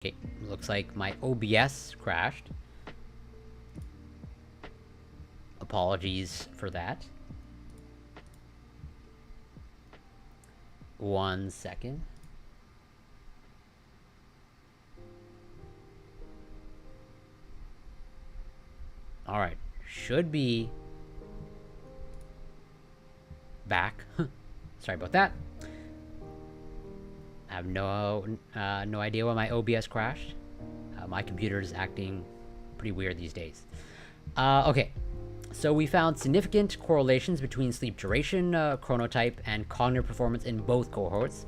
Okay, looks like my OBS crashed. Apologies for that. 1 second. All right, should be back. Sorry about that. I have no idea why my OBS crashed. My computer is acting pretty weird these days. Okay, so we found significant correlations between sleep duration, chronotype, and cognitive performance in both cohorts,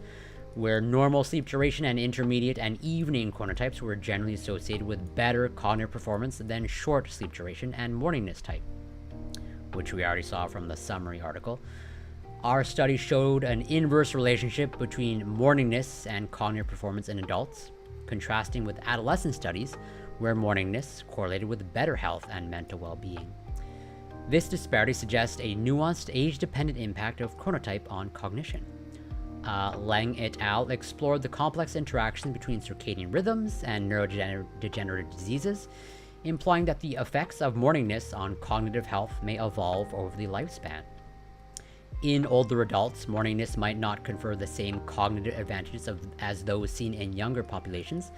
where normal sleep duration and intermediate and evening chronotypes were generally associated with better cognitive performance than short sleep duration and morningness type, which we already saw from the summary article. Our study showed an inverse relationship between morningness and cognitive performance in adults, contrasting with adolescent studies where morningness correlated with better health and mental well-being. This disparity suggests a nuanced age-dependent impact of chronotype on cognition. Lang et al. Explored the complex interaction between circadian rhythms and neurodegenerative diseases, implying that the effects of morningness on cognitive health may evolve over the lifespan. In older adults, morningness might not confer the same cognitive advantages as those seen in younger populations,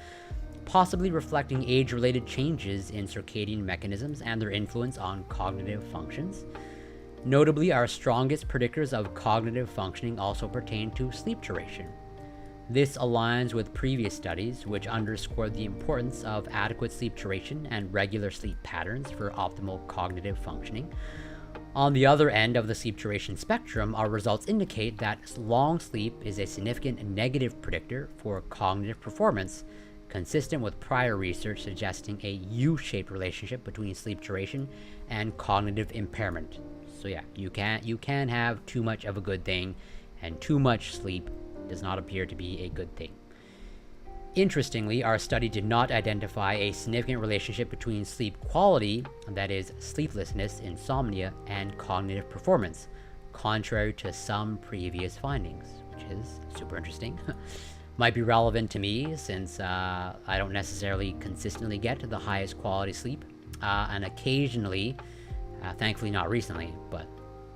possibly reflecting age-related changes in circadian mechanisms and their influence on cognitive functions. Notably, our strongest predictors of cognitive functioning also pertain to sleep duration. This aligns with previous studies, which underscored the importance of adequate sleep duration and regular sleep patterns for optimal cognitive functioning. On the other end of the sleep duration spectrum, our results indicate that long sleep is a significant negative predictor for cognitive performance, consistent with prior research suggesting a U-shaped relationship between sleep duration and cognitive impairment. So yeah, you can have too much of a good thing, and too much sleep does not appear to be a good thing. Interestingly, our study did not identify a significant relationship between sleep quality, that is, sleeplessness, insomnia, and cognitive performance, contrary to some previous findings, which is super interesting. Might be relevant to me since I don't necessarily consistently get the highest quality sleep, and occasionally, thankfully not recently, but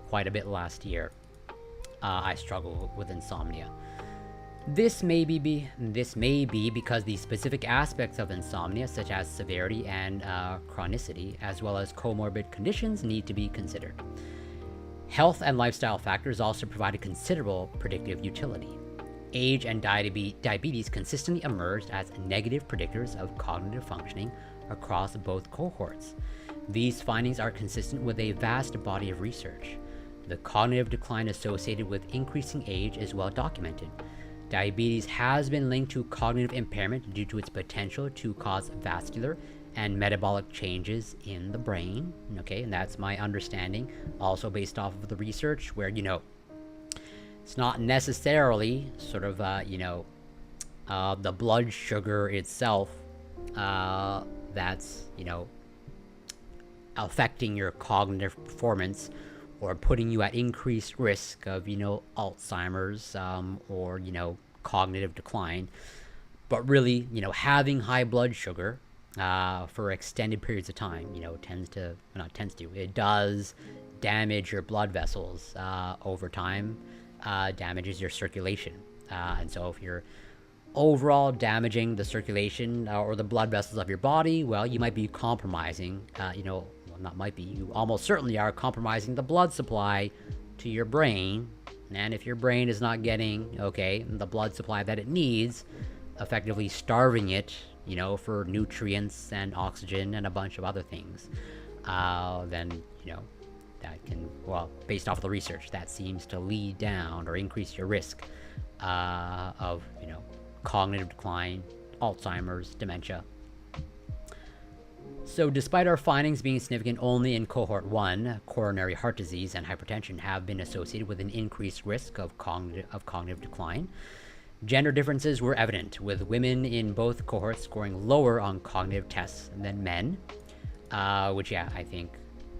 quite a bit last year, I struggle with insomnia. This may be because the specific aspects of insomnia, such as severity and chronicity, as well as comorbid conditions, need to be considered. Health and lifestyle factors also provide a considerable predictive utility. Age and diabetes consistently emerged as negative predictors of cognitive functioning across both cohorts. These findings are consistent with a vast body of research. The cognitive decline associated with increasing age is well documented. Diabetes has been linked to cognitive impairment due to its potential to cause vascular and metabolic changes in the brain. Okay, and that's my understanding, also based off of the research where, it's not necessarily sort of, the blood sugar itself that's, affecting your cognitive performance or putting you at increased risk of, Alzheimer's, or, cognitive decline. But really, having high blood sugar for extended periods of time, it does damage your blood vessels over time, damages your circulation. And so if you're overall damaging the circulation or the blood vessels of your body, well, you might be compromising, you almost certainly are compromising the blood supply to your brain. And if your brain is not getting, the blood supply that it needs, effectively starving it, for nutrients and oxygen and a bunch of other things, then, that can, based off of the research, that seems to lead down or increase your risk of, cognitive decline, Alzheimer's, dementia. So despite our findings being significant only in cohort 1, coronary heart disease and hypertension have been associated with an increased risk of cognitive decline. Gender differences were evident, with women in both cohorts scoring lower on cognitive tests than men, which, I think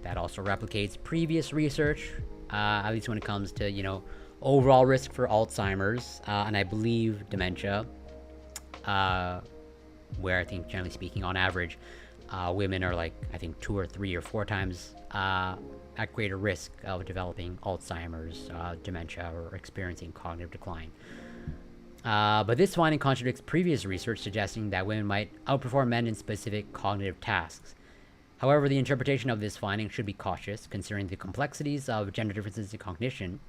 that also replicates previous research, at least when it comes to, overall risk for Alzheimer's, and I believe dementia. where I think, generally speaking, on average, women are like, I think, 2 or 3 or 4 times at greater risk of developing Alzheimer's, dementia, or experiencing cognitive decline. But this finding contradicts previous research suggesting that women might outperform men in specific cognitive tasks. However, the interpretation of this finding should be cautious, considering the complexities of gender differences in cognition,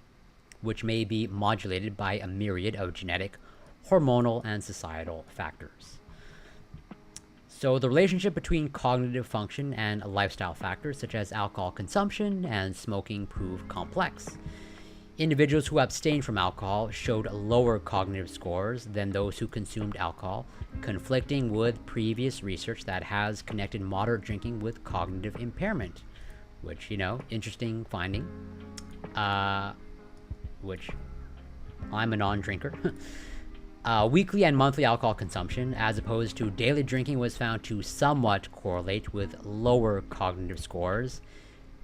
which may be modulated by a myriad of genetic, hormonal, and societal factors. So the relationship between cognitive function and lifestyle factors such as alcohol consumption and smoking prove complex. Individuals who abstained from alcohol showed lower cognitive scores than those who consumed alcohol, conflicting with previous research that has connected moderate drinking with cognitive impairment, which, interesting finding, which I'm a non-drinker. Weekly and monthly alcohol consumption, as opposed to daily drinking, was found to somewhat correlate with lower cognitive scores.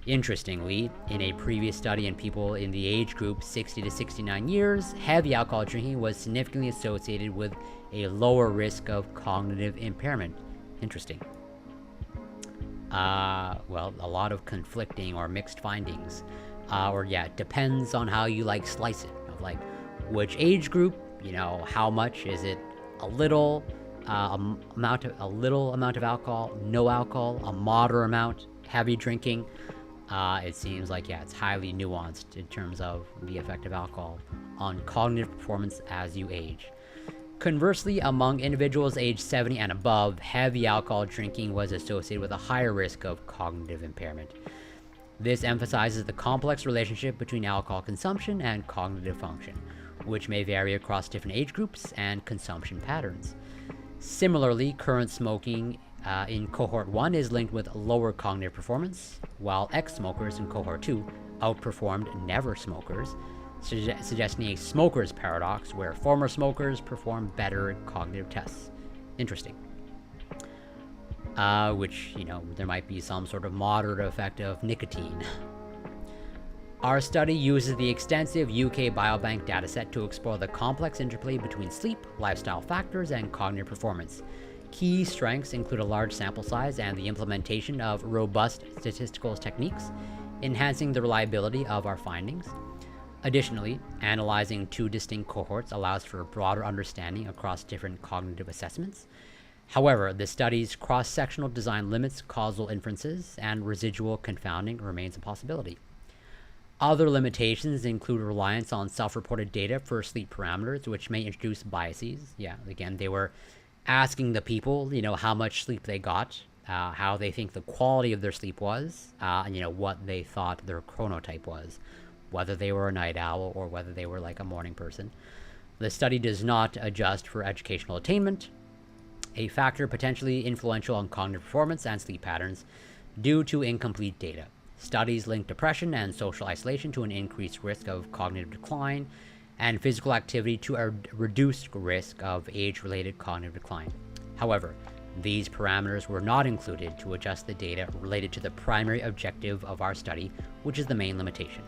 Interestingly, in a previous study in people in the age group 60 to 69 years, heavy alcohol drinking was significantly associated with a lower risk of cognitive impairment. Interesting. Well, a lot of conflicting or mixed findings. It depends on how you slice it. Of which age group, how much is it? A little amount of alcohol, no alcohol, a moderate amount, heavy drinking. It seems like, it's highly nuanced in terms of the effect of alcohol on cognitive performance as you age. Conversely, among individuals aged 70 and above, heavy alcohol drinking was associated with a higher risk of cognitive impairment. This emphasizes the complex relationship between alcohol consumption and cognitive function, which may vary across different age groups and consumption patterns. Similarly, current smoking in cohort 1 is linked with lower cognitive performance, while ex-smokers in cohort 2 outperformed never smokers, suggesting a smoker's paradox where former smokers perform better at cognitive tests. Interesting. Which, there might be some sort of moderate effect of nicotine. Our study uses the extensive UK Biobank dataset to explore the complex interplay between sleep, lifestyle factors, and cognitive performance. Key strengths include a large sample size and the implementation of robust statistical techniques, enhancing the reliability of our findings. Additionally, analyzing 2 distinct cohorts allows for a broader understanding across different cognitive assessments. However, the study's cross-sectional design limits causal inferences, and residual confounding remains a possibility. Other limitations include reliance on self-reported data for sleep parameters, which may introduce biases. Again, they were asking the people, how much sleep they got, how they think the quality of their sleep was, what they thought their chronotype was, whether they were a night owl or whether they were a morning person. The study does not adjust for educational attainment, a factor potentially influential on cognitive performance and sleep patterns due to incomplete data. Studies link depression and social isolation to an increased risk of cognitive decline, and physical activity to a reduced risk of age-related cognitive decline. However, these parameters were not included to adjust the data related to the primary objective of our study, which is the main limitation.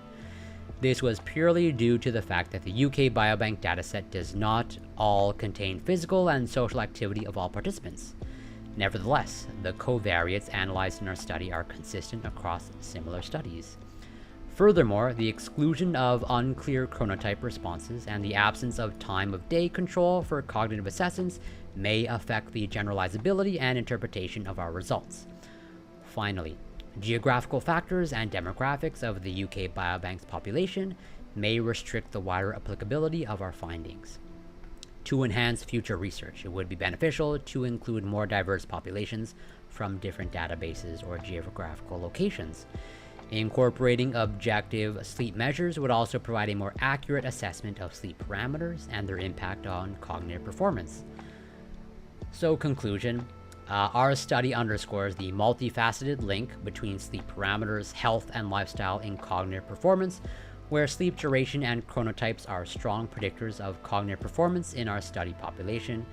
This was purely due to the fact that the UK Biobank dataset does not all contain physical and social activity of all participants. Nevertheless, the covariates analyzed in our study are consistent across similar studies. Furthermore, the exclusion of unclear chronotype responses and the absence of time of day control for cognitive assessments may affect the generalizability and interpretation of our results. Finally, geographical factors and demographics of the UK Biobank's population may restrict the wider applicability of our findings. To enhance future research, it would be beneficial to include more diverse populations from different databases or geographical locations. Incorporating objective sleep measures would also provide a more accurate assessment of sleep parameters and their impact on cognitive performance. So, conclusion. Our study underscores the multifaceted link between sleep parameters, health, and lifestyle in cognitive performance, where sleep duration and chronotypes are strong predictors of cognitive performance in our study population.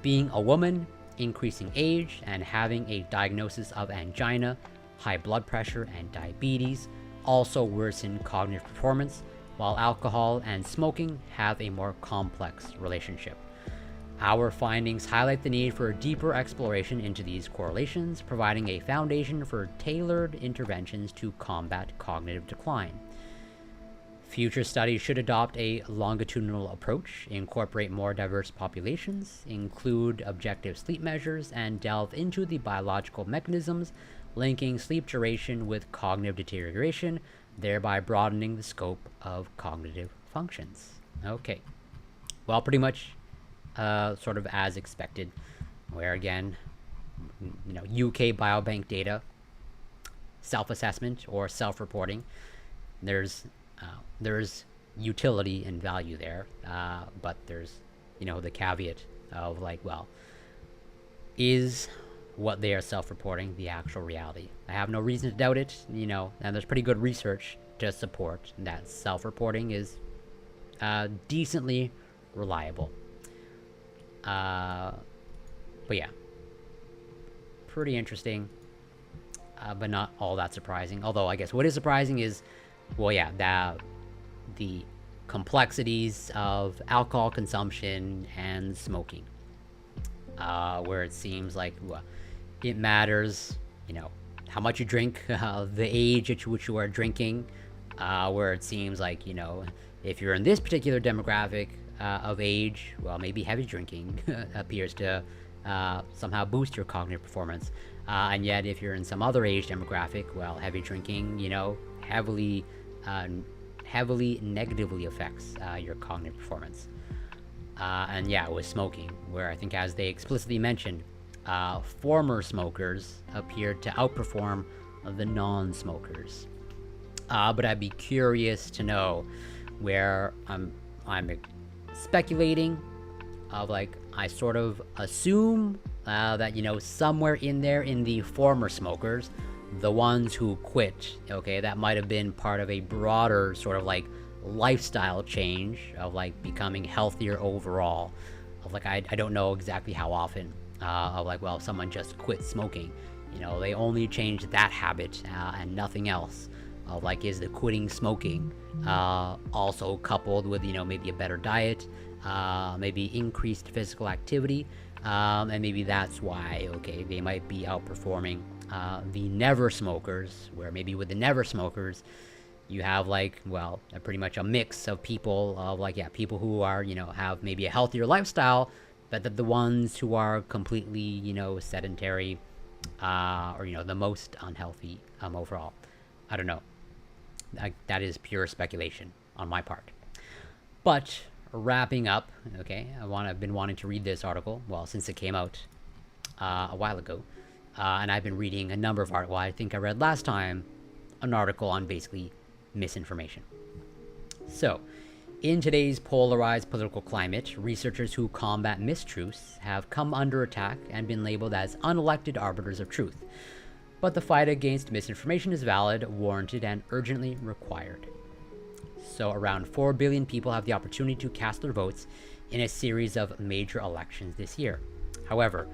Being a woman, increasing age, and having a diagnosis of angina, high blood pressure, and diabetes also worsen cognitive performance, while alcohol and smoking have a more complex relationship. Our findings highlight the need for a deeper exploration into these correlations, providing a foundation for tailored interventions to combat cognitive decline. Future studies should adopt a longitudinal approach, incorporate more diverse populations, include objective sleep measures, and delve into the biological mechanisms linking sleep duration with cognitive deterioration, thereby broadening the scope of cognitive functions. Okay. Well, pretty much sort of as expected, where again, UK Biobank data, self-assessment or self-reporting, there's utility and value there, but there's the caveat of like, well, is what they are self-reporting the actual reality? I have no reason to doubt it, and there's pretty good research to support that self-reporting is decently reliable. But yeah, pretty interesting, but not all that surprising. Although I guess what is surprising is, well, yeah, that the complexities of alcohol consumption and smoking, where it seems like it matters, how much you drink, the age at which you are drinking, where it seems like, if you're in this particular demographic of age, well, maybe heavy drinking appears to somehow boost your cognitive performance. And yet, if you're in some other age demographic, well, heavy drinking, heavily negatively affects your cognitive performance. And yeah, with smoking, where I think, as they explicitly mentioned, former smokers appeared to outperform the non-smokers. But I'd be curious to know where I'm speculating of, like, I sort of assume that somewhere in there in the former smokers, the ones who quit, okay, that might have been part of a broader sort of like lifestyle change of like becoming healthier overall. Of like, I don't know exactly how often, of like, well, if someone just quit smoking, they only changed that habit and nothing else. Of like, is the quitting smoking also coupled with maybe a better diet, maybe increased physical activity, and maybe that's why, okay, they might be outperforming the never smokers, where maybe with the never smokers you have like, well, pretty much a mix of people of like, yeah, people who are have maybe a healthier lifestyle, but the ones who are completely sedentary, or the most unhealthy overall. I don't know, that is pure speculation on my part. But wrapping up, okay, I've been wanting to read this article, well, since it came out a while ago. And I've been reading a number of articles. I think I read last time an article on basically misinformation. So, in today's polarized political climate, researchers who combat mistruths have come under attack and been labeled as unelected arbiters of truth. But the fight against misinformation is valid, warranted, and urgently required. So, around 4 billion people have the opportunity to cast their votes in a series of major elections this year. However,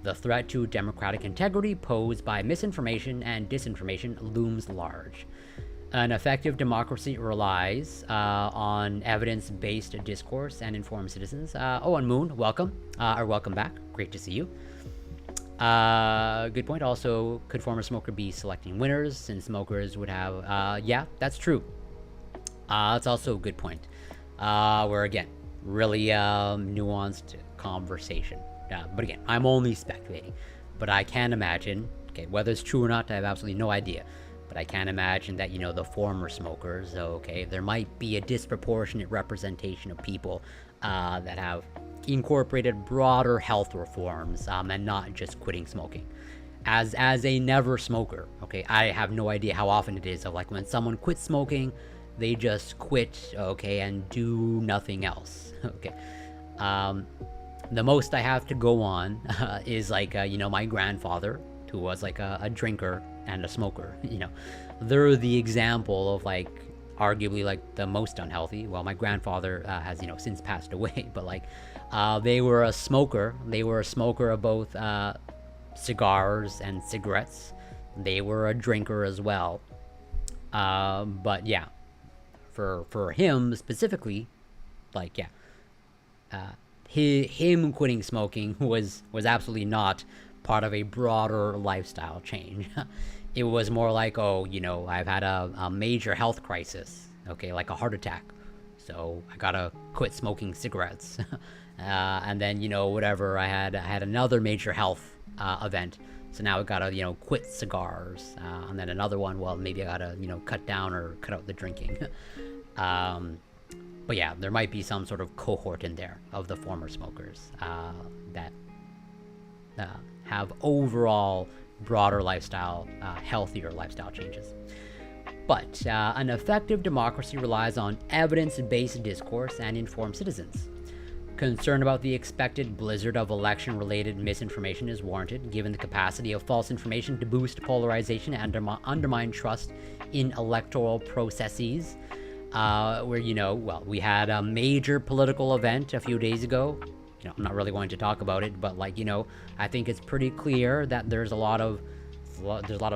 the threat to democratic integrity posed by misinformation and disinformation looms large. An effective democracy relies on evidence-based discourse and informed citizens. And Moon, welcome, or welcome back. Great to see you. Good point. Also, could former smoker be selecting winners, since smokers would have... yeah, that's true. That's also a good point. Where, again, really nuanced conversation. But again, I'm only speculating. But I can imagine, okay, whether it's true or not, I have absolutely no idea. But I can imagine that, the former smokers, okay, there might be a disproportionate representation of people that have incorporated broader health reforms and not just quitting smoking. As a never smoker, okay, I have no idea how often it is of like when someone quits smoking, they just quit, okay, and do nothing else, okay. The most I have to go on is like, my grandfather, who was like a drinker and a smoker, they're the example of like arguably like the most unhealthy. Well, my grandfather has, since passed away, but like they were a smoker. They were a smoker of both cigars and cigarettes. They were a drinker as well. But yeah, for him specifically, like, yeah, him quitting smoking was absolutely not part of a broader lifestyle change. It was more like, oh, I've had a major health crisis, okay, like a heart attack, so I gotta quit smoking cigarettes. And then, whatever, I had another major health event, so now I gotta, quit cigars. And then another one, well, maybe I gotta, cut down or cut out the drinking. But yeah, there might be some sort of cohort in there of the former smokers that have overall broader lifestyle, healthier lifestyle changes. But an effective democracy relies on evidence-based discourse and informed citizens. Concern about the expected blizzard of election-related misinformation is warranted, given the capacity of false information to boost polarization and undermine trust in electoral processes. Where, we had a major political event a few days ago. I'm not really going to talk about it, but I think it's pretty clear that there's a lot of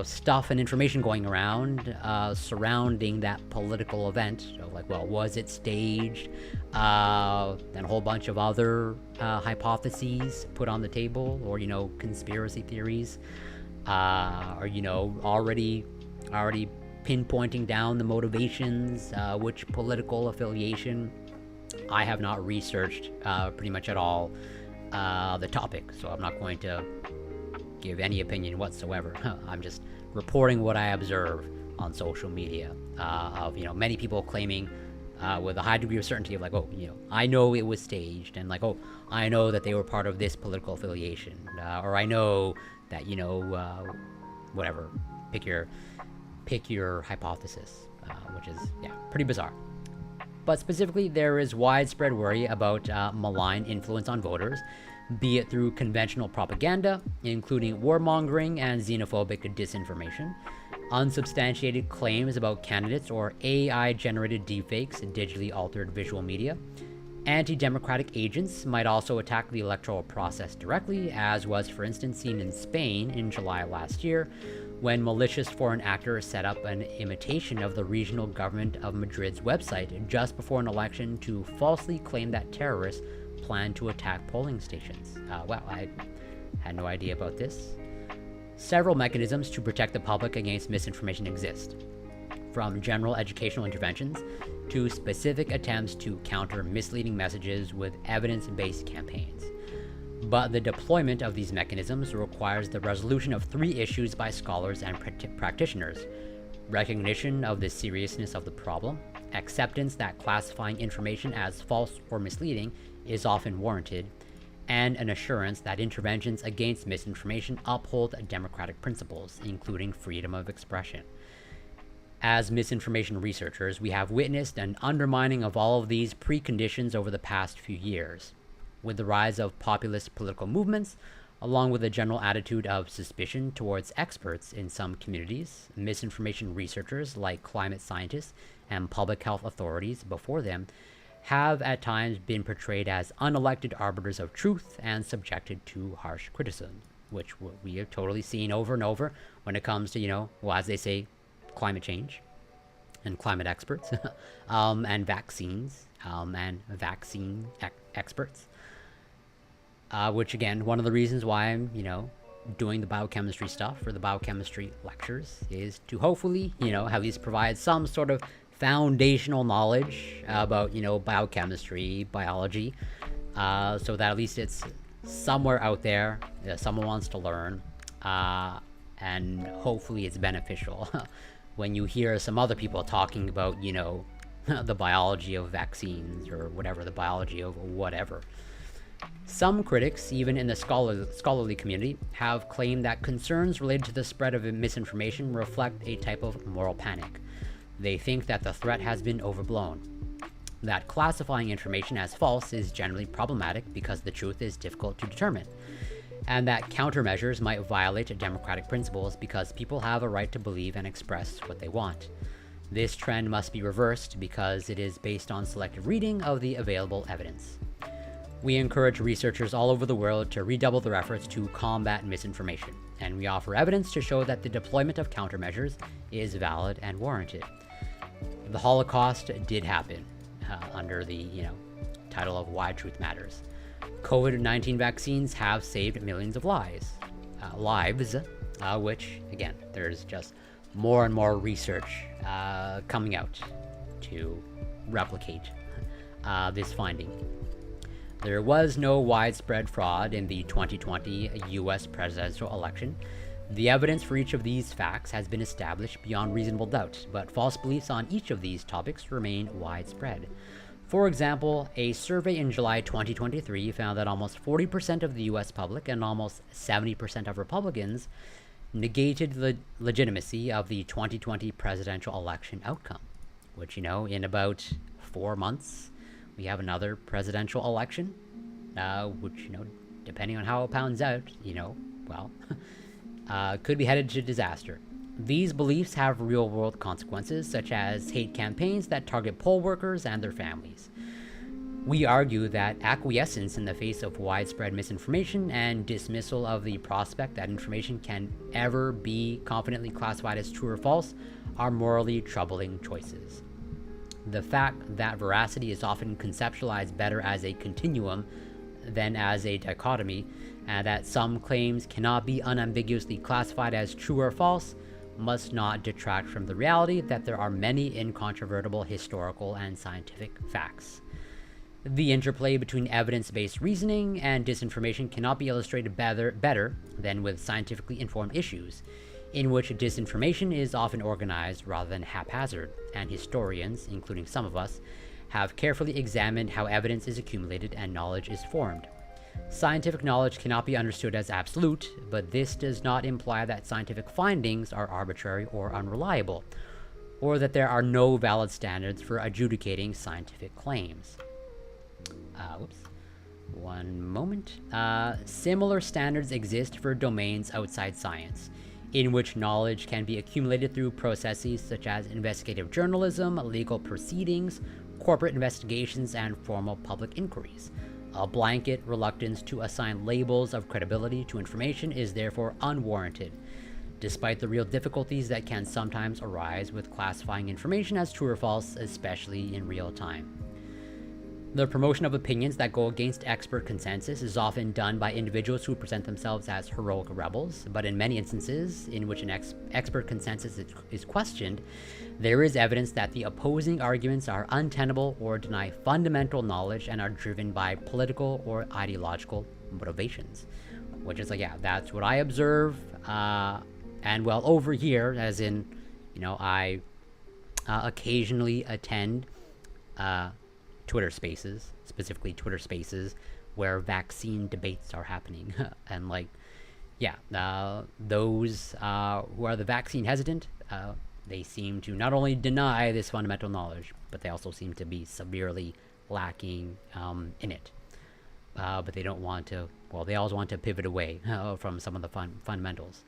stuff and information going around surrounding that political event. So was it staged? And a whole bunch of other hypotheses put on the table, or conspiracy theories, or already pinpointing down the motivations, which political affiliation. I have not researched pretty much at all the topic, so I'm not going to give any opinion whatsoever. I'm just reporting what I observe on social media of many people claiming with a high degree of certainty of I know it was staged, and I know that they were part of this political affiliation, or I know that whatever, pick your hypothesis, which is pretty bizarre. But specifically, there is widespread worry about malign influence on voters, be it through conventional propaganda, including warmongering and xenophobic disinformation, unsubstantiated claims about candidates, or AI-generated deepfakes and digitally altered visual media. Anti-democratic agents might also attack the electoral process directly, as was, for instance, seen in Spain in July last year, when malicious foreign actors set up an imitation of the regional government of Madrid's website just before an election to falsely claim that terrorists planned to attack polling stations. Wow, I had no idea about this. Several mechanisms to protect the public against misinformation exist, from general educational interventions to specific attempts to counter misleading messages with evidence-based campaigns. But the deployment of these mechanisms requires the resolution of three issues by scholars and practitioners: recognition of the seriousness of the problem, acceptance that classifying information as false or misleading is often warranted, and an assurance that interventions against misinformation uphold democratic principles, including freedom of expression. As misinformation researchers, we have witnessed an undermining of all of these preconditions over the past few years. With the rise of populist political movements, along with a general attitude of suspicion towards experts in some communities, misinformation researchers like climate scientists and public health authorities before them have at times been portrayed as unelected arbiters of truth and subjected to harsh criticism, which we have totally seen over and over when it comes to, as they say, climate change and climate experts, and vaccines, and vaccine experts. Which, again, one of the reasons why I'm, doing the biochemistry stuff for the biochemistry lectures is to hopefully, at least provide some sort of foundational knowledge about, biochemistry, biology, so that at least it's somewhere out there that someone wants to learn, and hopefully it's beneficial when you hear some other people talking about, the biology of vaccines or whatever, the biology of whatever. Some critics, even in the scholarly community, have claimed that concerns related to the spread of misinformation reflect a type of moral panic. They think that the threat has been overblown, that classifying information as false is generally problematic because the truth is difficult to determine, and that countermeasures might violate democratic principles because people have a right to believe and express what they want. This trend must be reversed because it is based on selective reading of the available evidence. We encourage researchers all over the world to redouble their efforts to combat misinformation, and we offer evidence to show that the deployment of countermeasures is valid and warranted. The Holocaust did happen under the title of Why Truth Matters. COVID-19 vaccines have saved millions of lives, which, again, there's just more and more research coming out to replicate this finding. There was no widespread fraud in the 2020 US presidential election. The evidence for each of these facts has been established beyond reasonable doubt, but false beliefs on each of these topics remain widespread. For example, a survey in July 2023 found that almost 40% of the US public and almost 70% of Republicans negated the legitimacy of the 2020 presidential election outcome, which, in about 4 months, we have another presidential election, which, depending on how it pounds out, could be headed to disaster. These beliefs have real-world consequences, such as hate campaigns that target poll workers and their families. We argue that acquiescence in the face of widespread misinformation and dismissal of the prospect that information can ever be confidently classified as true or false are morally troubling choices. The fact that veracity is often conceptualized better as a continuum than as a dichotomy, and that some claims cannot be unambiguously classified as true or false, must not detract from the reality that there are many incontrovertible historical and scientific facts. The interplay between evidence-based reasoning and disinformation cannot be illustrated better than with scientifically informed issues, in which disinformation is often organized rather than haphazard, and historians, including some of us, have carefully examined how evidence is accumulated and knowledge is formed. Scientific knowledge cannot be understood as absolute, but this does not imply that scientific findings are arbitrary or unreliable, or that there are no valid standards for adjudicating scientific claims. One moment. Similar standards exist for domains outside science, in which knowledge can be accumulated through processes such as investigative journalism, legal proceedings, corporate investigations, and formal public inquiries. A blanket reluctance to assign labels of credibility to information is therefore unwarranted, despite the real difficulties that can sometimes arise with classifying information as true or false, especially in real time. The promotion of opinions that go against expert consensus is often done by individuals who present themselves as heroic rebels, but in many instances in which an expert consensus is questioned, there is evidence that the opposing arguments are untenable or deny fundamental knowledge and are driven by political or ideological motivations. Which is that's what I observe, and over here, as in, I occasionally attend Twitter Spaces, specifically Twitter Spaces, where vaccine debates are happening. And those who are the vaccine hesitant, they seem to not only deny this fundamental knowledge, but they also seem to be severely lacking in it. But they don't want to, they always want to pivot away from some of the fundamentals.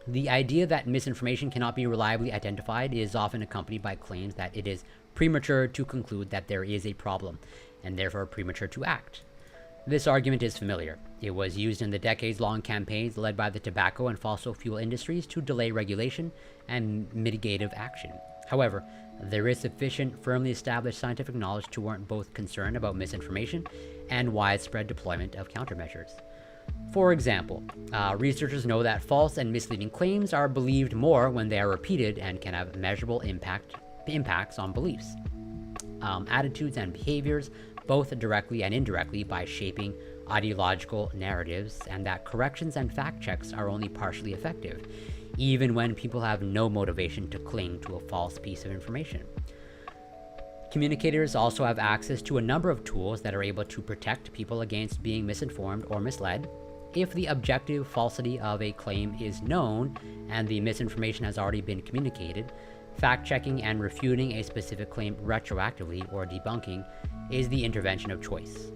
The idea that misinformation cannot be reliably identified is often accompanied by claims that it is premature to conclude that there is a problem, and therefore premature to act. This argument is familiar. It was used in the decades-long campaigns led by the tobacco and fossil fuel industries to delay regulation and mitigative action. However, there is sufficient firmly established scientific knowledge to warrant both concern about misinformation and widespread deployment of countermeasures. For example, researchers know that false and misleading claims are believed more when they are repeated and can have measurable impacts on beliefs, attitudes, and behaviors, both directly and indirectly, by shaping ideological narratives, and that corrections and fact checks are only partially effective, even when people have no motivation to cling to a false piece of information. Communicators also have access to a number of tools that are able to protect people against being misinformed or misled. If the objective falsity of a claim is known and the misinformation has already been communicated, fact-checking and refuting a specific claim retroactively or debunking is the intervention of choice.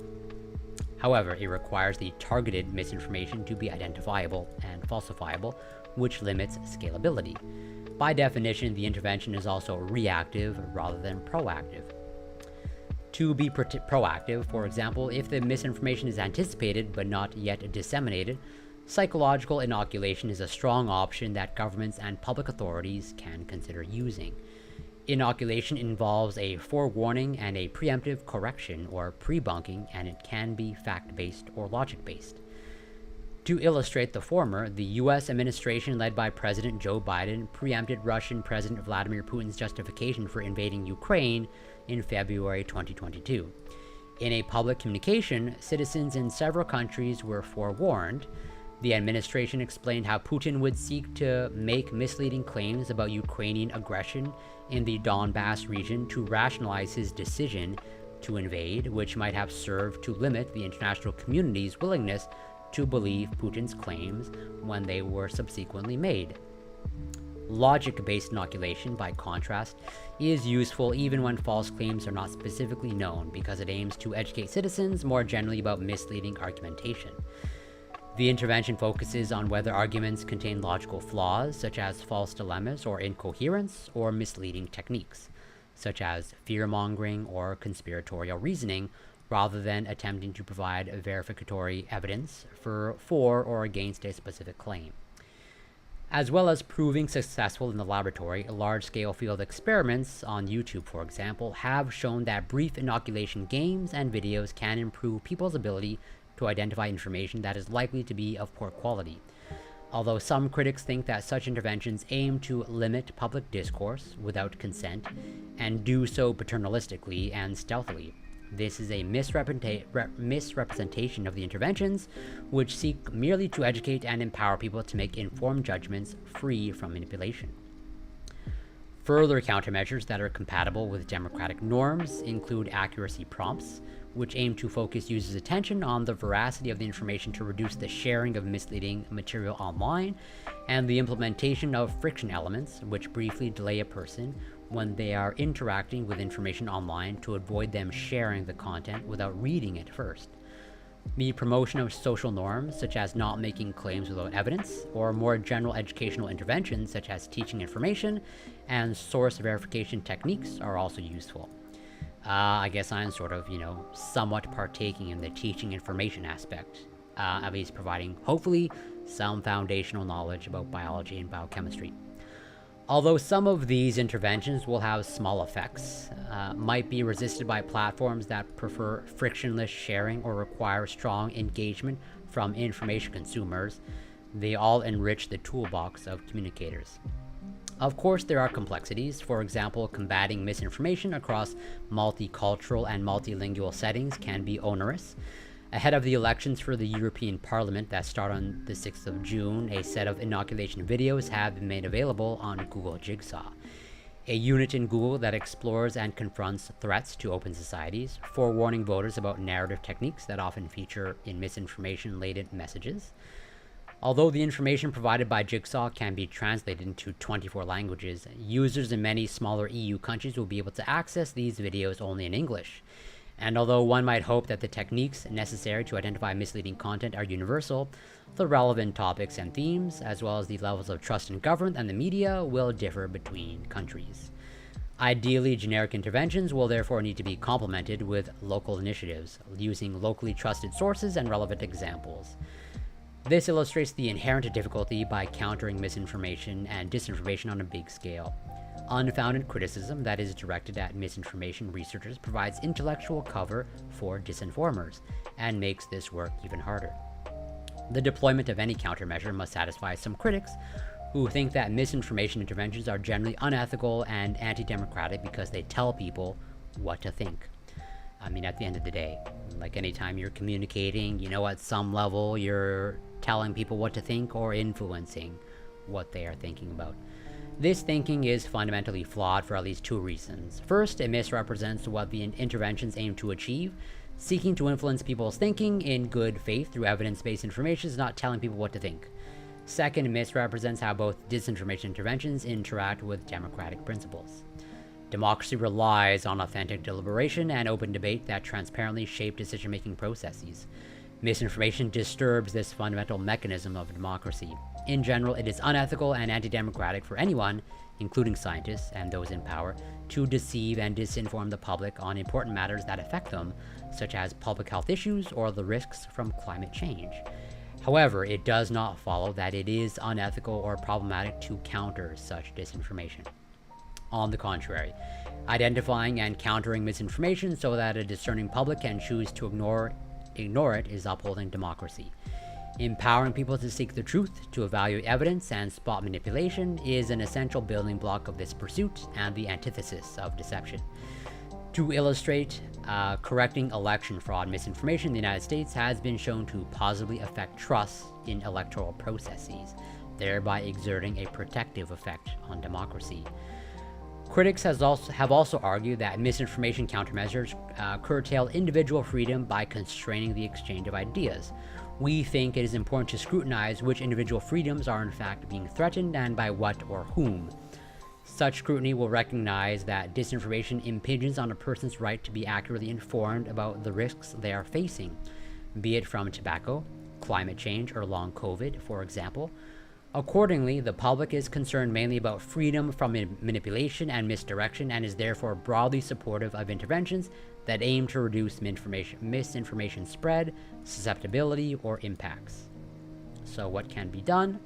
However, it requires the targeted misinformation to be identifiable and falsifiable, which limits scalability. By definition, the intervention is also reactive rather than proactive. To be proactive, for example, if the misinformation is anticipated but not yet disseminated, psychological inoculation is a strong option that governments and public authorities can consider using. Inoculation involves a forewarning and a preemptive correction or pre-bunking, and it can be fact-based or logic-based. To illustrate the former, the US administration led by President Joe Biden preempted Russian President Vladimir Putin's justification for invading Ukraine in February 2022. In a public communication, citizens in several countries were forewarned. The administration explained how Putin would seek to make misleading claims about Ukrainian aggression in the Donbass region to rationalize his decision to invade, which might have served to limit the international community's willingness to believe Putin's claims when they were subsequently made. Logic-based inoculation, by contrast, is useful even when false claims are not specifically known, because it aims to educate citizens more generally about misleading argumentation. The intervention focuses on whether arguments contain logical flaws, such as false dilemmas or incoherence, or misleading techniques, such as fear-mongering or conspiratorial reasoning, rather than attempting to provide verificatory evidence for or against a specific claim. As well as proving successful in the laboratory, large-scale field experiments on YouTube, for example, have shown that brief inoculation games and videos can improve people's ability to identify information that is likely to be of poor quality. Although some critics think that such interventions aim to limit public discourse without consent and do so paternalistically and stealthily, this is a misrepresentation of the interventions, which seek merely to educate and empower people to make informed judgments free from manipulation. Further countermeasures that are compatible with democratic norms include accuracy prompts, which aim to focus users' attention on the veracity of the information to reduce the sharing of misleading material online, and the implementation of friction elements, which briefly delay a person when they are interacting with information online to avoid them sharing the content without reading it first. The promotion of social norms, such as not making claims without evidence, or more general educational interventions, such as teaching information and source verification techniques, are also useful. I guess I'm sort of, somewhat partaking in the teaching information aspect, at least providing, hopefully, some foundational knowledge about biology and biochemistry. Although some of these interventions will have small effects, might be resisted by platforms that prefer frictionless sharing or require strong engagement from information consumers, they all enrich the toolbox of communicators. Of course, there are complexities. For example, combating misinformation across multicultural and multilingual settings can be onerous. Ahead of the elections for the European Parliament that start on the 6th of June, a set of inoculation videos have been made available on Google Jigsaw, a unit in Google that explores and confronts threats to open societies, forewarning voters about narrative techniques that often feature in misinformation-laden messages. Although the information provided by Jigsaw can be translated into 24 languages, users in many smaller EU countries will be able to access these videos only in English. And although one might hope that the techniques necessary to identify misleading content are universal, the relevant topics and themes, as well as the levels of trust in government and the media, will differ between countries. Ideally, generic interventions will therefore need to be complemented with local initiatives, using locally trusted sources and relevant examples. This illustrates the inherent difficulty by countering misinformation and disinformation on a big scale. Unfounded criticism that is directed at misinformation researchers provides intellectual cover for disinformers and makes this work even harder. The deployment of any countermeasure must satisfy some critics who think that misinformation interventions are generally unethical and anti-democratic because they tell people what to think. I mean, at the end of the day, like anytime you're communicating, at some level you're telling people what to think or influencing what they are thinking about. This thinking is fundamentally flawed for at least two reasons. First, it misrepresents what the interventions aim to achieve. Seeking to influence people's thinking in good faith through evidence-based information is not telling people what to think. Second, it misrepresents how both disinformation interventions interact with democratic principles. Democracy relies on authentic deliberation and open debate that transparently shape decision-making processes. Misinformation disturbs this fundamental mechanism of democracy. In general, it is unethical and anti-democratic for anyone, including scientists and those in power, to deceive and disinform the public on important matters that affect them, such as public health issues or the risks from climate change. However, it does not follow that it is unethical or problematic to counter such disinformation. On the contrary, identifying and countering misinformation so that a discerning public can choose to ignore it is upholding democracy. Empowering people to seek the truth, to evaluate evidence, and spot manipulation is an essential building block of this pursuit and the antithesis of deception. To illustrate, correcting election fraud misinformation in the United States has been shown to positively affect trust in electoral processes, thereby exerting a protective effect on democracy. Critics have also argued that misinformation countermeasures curtail individual freedom by constraining the exchange of ideas. We think it is important to scrutinize which individual freedoms are in fact being threatened and by what or whom. Such scrutiny will recognize that disinformation impinges on a person's right to be accurately informed about the risks they are facing, be it from tobacco, climate change, or long COVID, for example. Accordingly, the public is concerned mainly about freedom from manipulation and misdirection and is therefore broadly supportive of interventions that aim to reduce misinformation spread, susceptibility, or impacts. So what can be done?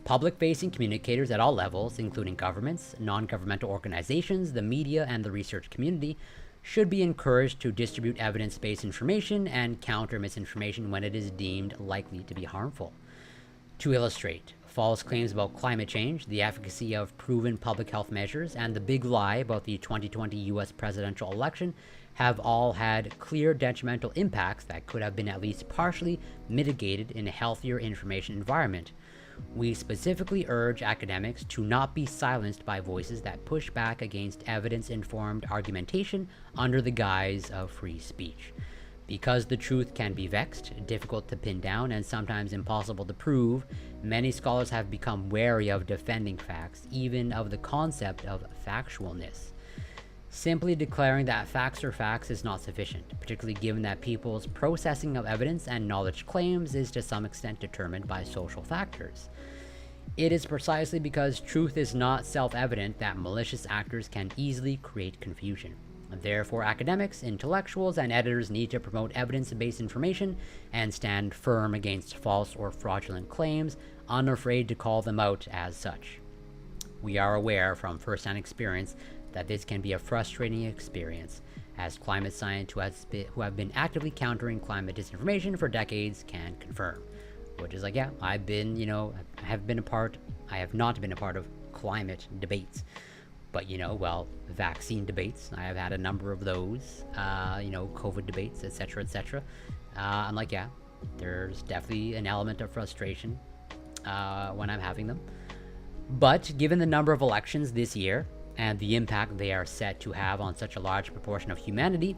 Public-facing communicators at all levels, including governments, non-governmental organizations, the media, and the research community, should be encouraged to distribute evidence-based information and counter misinformation when it is deemed likely to be harmful. To illustrate, false claims about climate change, the efficacy of proven public health measures, and the big lie about the 2020 US presidential election have all had clear detrimental impacts that could have been at least partially mitigated in a healthier information environment. We specifically urge academics to not be silenced by voices that push back against evidence-informed argumentation under the guise of free speech. Because the truth can be vexed, difficult to pin down, and sometimes impossible to prove, many scholars have become wary of defending facts, even of the concept of factualness. Simply declaring that facts are facts is not sufficient, particularly given that people's processing of evidence and knowledge claims is to some extent determined by social factors. It is precisely because truth is not self-evident that malicious actors can easily create confusion. Therefore, academics, intellectuals, and editors need to promote evidence-based information and stand firm against false or fraudulent claims, unafraid to call them out as such. We are aware from first-hand experience that this can be a frustrating experience, as climate scientists who have been actively countering climate disinformation for decades can confirm. Which is like, yeah, I have not been a part of climate debates. But, vaccine debates, I have had a number of those, COVID debates, etc., etc. I'm like, yeah, there's definitely an element of frustration when I'm having them. But given the number of elections this year and the impact they are set to have on such a large proportion of humanity,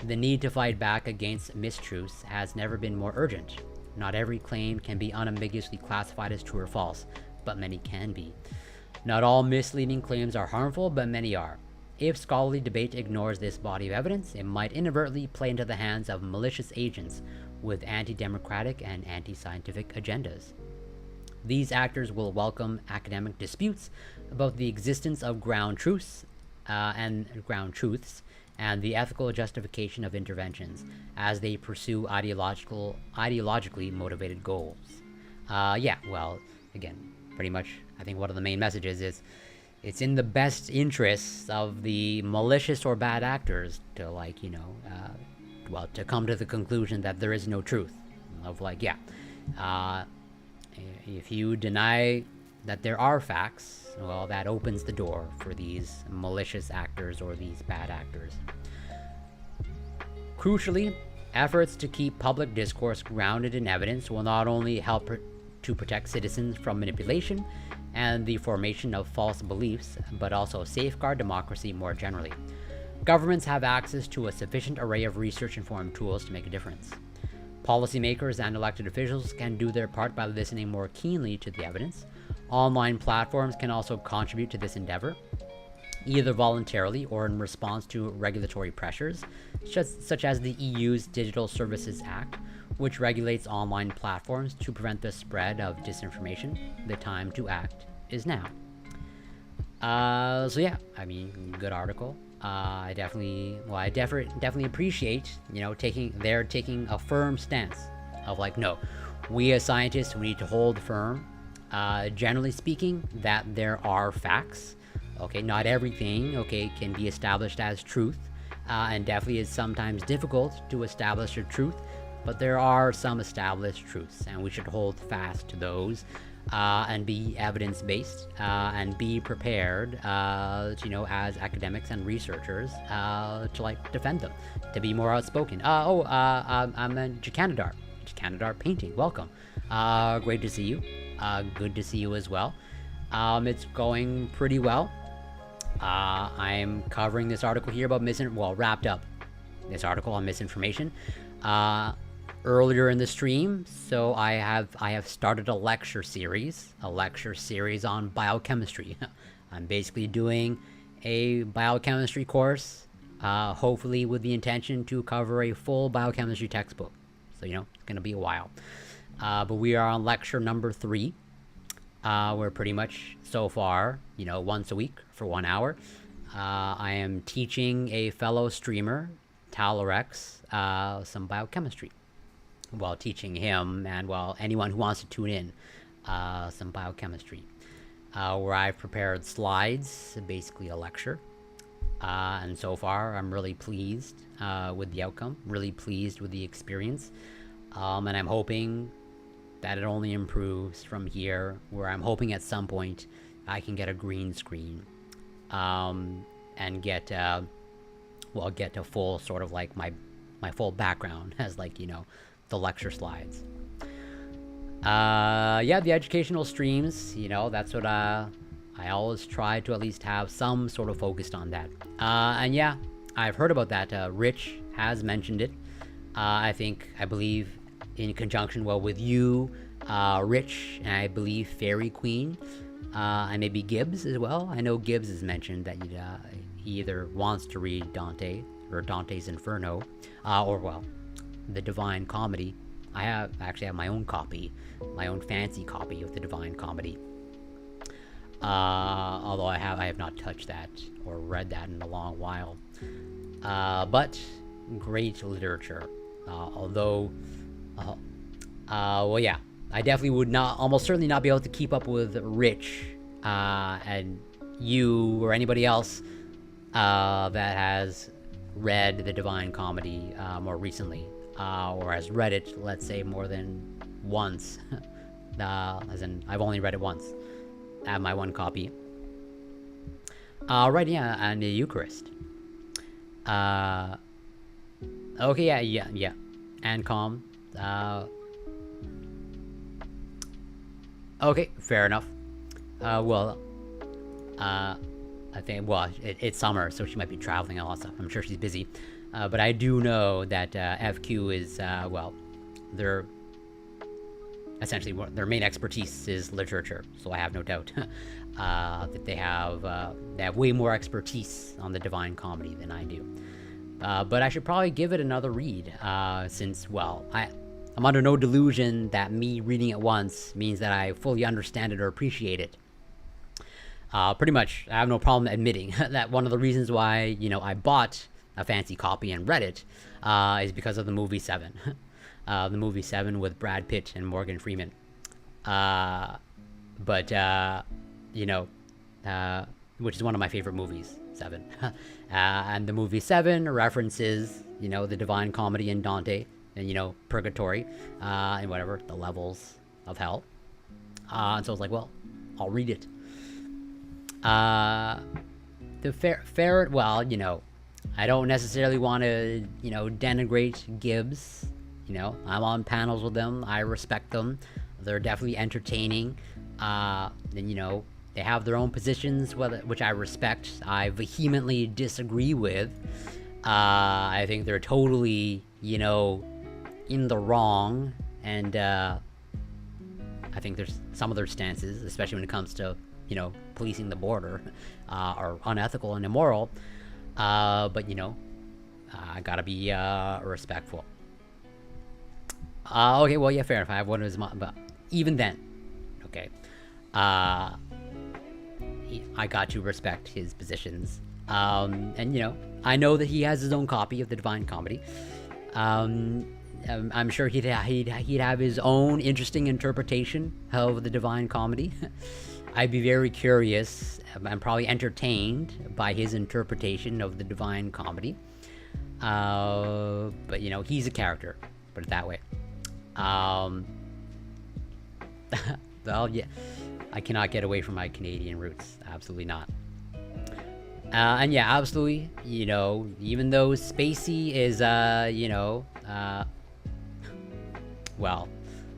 the need to fight back against mistruths has never been more urgent. Not every claim can be unambiguously classified as true or false, but many can be. Not all misleading claims are harmful, but many are. If scholarly debate ignores this body of evidence, it might inadvertently play into the hands of malicious agents with anti-democratic and anti-scientific agendas. These actors will welcome academic disputes about the existence of ground truths and the ethical justification of interventions as they pursue ideologically motivated goals. Again, pretty much, I think one of the main messages is it's in the best interests of the malicious or bad actors to to come to the conclusion that there is no truth. If you deny that there are facts, well, that opens the door for these malicious actors or these bad actors. Crucially, efforts to keep public discourse grounded in evidence will not only help to protect citizens from manipulation and the formation of false beliefs, but also safeguard democracy more generally. Governments have access to a sufficient array of research-informed tools to make a difference. Policymakers and elected officials can do their part by listening more keenly to the evidence. Online platforms can also contribute to this endeavor, either voluntarily or in response to regulatory pressures, such as the EU's Digital Services Act, which regulates online platforms to prevent the spread of disinformation. The time to act is now. Good article. I definitely appreciate, taking a firm stance of no, we as scientists, we need to hold firm, generally speaking, that there are facts, Okay, not everything, okay, can be established as truth, and definitely is sometimes difficult to establish a truth, but there are some established truths, and we should hold fast to those, and be evidence-based, and be prepared, as academics and researchers, to like defend them, to be more outspoken. I'm in Jacanadar Painting, welcome. Great to see you. Good to see you as well. It's going pretty well. I'm covering this article here about wrapped up this article on misinformation earlier in the stream. So I have started a lecture series on biochemistry. I'm basically doing a biochemistry course, hopefully with the intention to cover a full biochemistry textbook. So it's gonna be a while. But we are on lecture number 3. We're pretty much, so far, once a week for 1 hour. I am teaching a fellow streamer, TALORX, some biochemistry. While teaching him, and anyone who wants to tune in, some biochemistry. Where I've prepared slides, basically a lecture. And so far, I'm really pleased with the outcome, really pleased with the experience. And I'm hoping that it only improves from here, where I'm hoping at some point I can get a green screen, and get to full sort of like my full background as the lecture slides. The educational streams, that's what I always try to at least have some sort of focused on that. And yeah, I've heard about that. Rich has mentioned it. I believe in conjunction with you, Rich, and I believe Fairy Queen, and maybe Gibbs as well. I know Gibbs has mentioned that he either wants to read Dante or Dante's Inferno, or the Divine Comedy. I actually have my own copy, my own fancy copy of the Divine Comedy. Although I have not touched that or read that in a long while. But great literature. I definitely would almost certainly not be able to keep up with Rich, and you or anybody else that has read the Divine Comedy more recently, or has read it, let's say, more than once. As in, I've only read it once. I have my one copy. And the Eucharist. And Calm. Okay, fair enough. I think, it's summer, so she might be traveling and all that stuff. I'm sure she's busy. But I do know that FQ is, their main expertise is literature, so I have no doubt that they have way more expertise on the Divine Comedy than I do. But I should probably give it another read, since, I'm under no delusion that me reading it once means that I fully understand it or appreciate it. Pretty much, I have no problem admitting that one of the reasons why, I bought a fancy copy and read it, is because of the movie 7. The movie 7 with Brad Pitt and Morgan Freeman. Which is one of my favorite movies, 7. And the movie 7 references, the Divine Comedy in Dante, and, purgatory, and whatever, the levels of hell. And so I was like, I'll read it. I don't necessarily want to, denigrate Gibbs. I'm on panels with them. I respect them. They're definitely entertaining. They have their own positions, which I respect. I vehemently disagree with. I think they're totally, in the wrong. And I think there's some of their stances, especially when it comes to, policing the border, are unethical and immoral. But I gotta be respectful. Okay, fair enough. I have one of his but even then, okay, I got to respect his positions. And I know that he has his own copy of the Divine Comedy. I'm sure he'd have his own interesting interpretation of the Divine Comedy. I'd be very curious and probably entertained by his interpretation of the Divine Comedy. But you know, he's a character, put it that way. Well, yeah, I cannot get away from my Canadian roots. Absolutely not. And yeah, absolutely, you know, even though Spacey is, you know, well,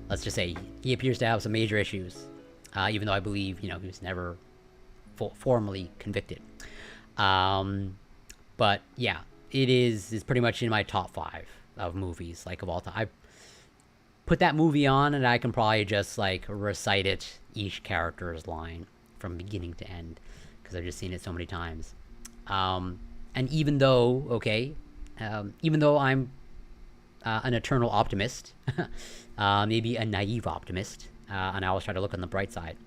let's just say he appears to have some major issues, even though I believe, you know, he was never formally convicted. But yeah, it's pretty much in my top 5 of movies, like, of all time. I put that movie on and I can probably just, like, recite it, each character's line from beginning to end, because I've just seen it so many times. And even though, okay, even though I'm an eternal optimist, maybe a naive optimist, and I always try to look on the bright side,